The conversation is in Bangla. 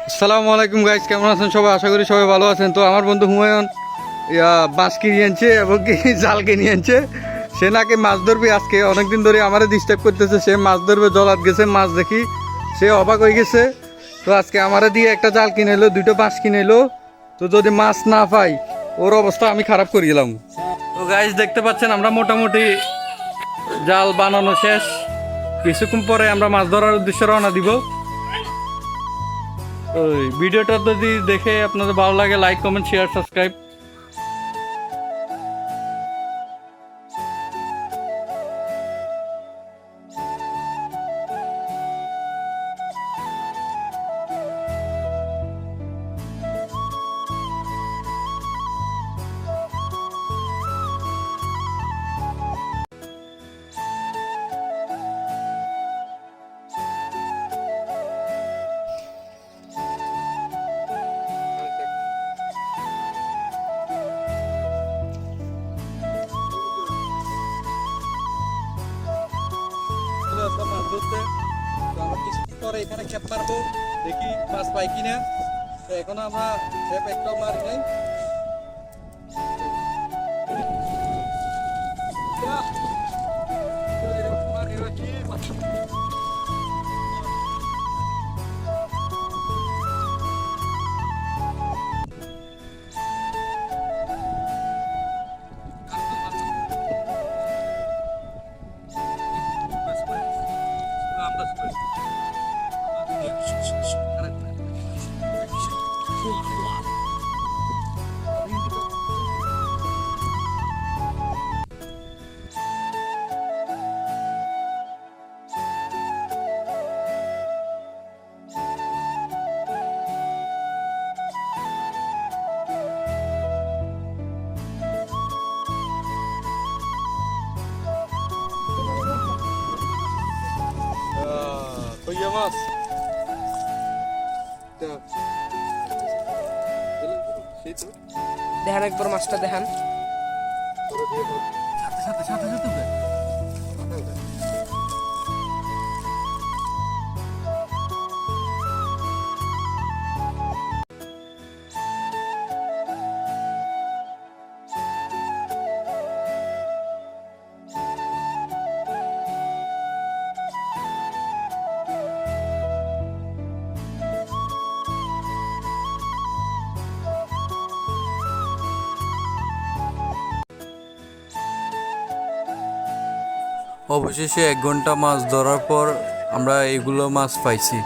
আসসালামু আলাইকুম গাইস, কেমন আছেন সবাই? আশা করি সবাই ভালো আছেন। তো আমার বন্ধু হুমায়ুন বাঁশ কিনে আনছে এবং কি জাল কিনে আনছে। সে নাকি মাছ ধরবে আজকে, অনেকদিন ধরে আমারে ডিস্টার্ব করতেছে। সে মাছ ধরবে, জলাত গেছে, মাছ দেখি সে অবাক হয়ে গেছে। তো আজকে আমারে দিয়ে একটা জাল কিনে এলো, দুটো বাঁশ কিনে এলো। তো যদি মাছ না পাই, ওর অবস্থা আমি খারাপ করে গেলাম। তো গাইস দেখতে পাচ্ছেন আমরা মোটামুটি জাল বানানো শেষ। কিছুক্ষণ পরে আমরা মাছ ধরার উদ্দেশ্যে রওনা দিব। ওই ভিডিওটা যদি দেখে আপনাদের ভালো লাগে, লাইক কমেন্ট শেয়ার সাবস্ক্রাইব। মাছ ধরতে তো আমরা কিছুক্ষণ পরে এখানে খেপ মারবো, দেখি মাছ পাই কিনা। তো এখনো আমরা খেপ একটাও মারি নাই। কইয়া মাছ দেখেন একবার মাছটা দেখেন। সাথে সাথে সাথে সাথে অবশেষে 1 ঘন্টা মাছ ধরার পর আমরা এগুলো মাছ পাইছি।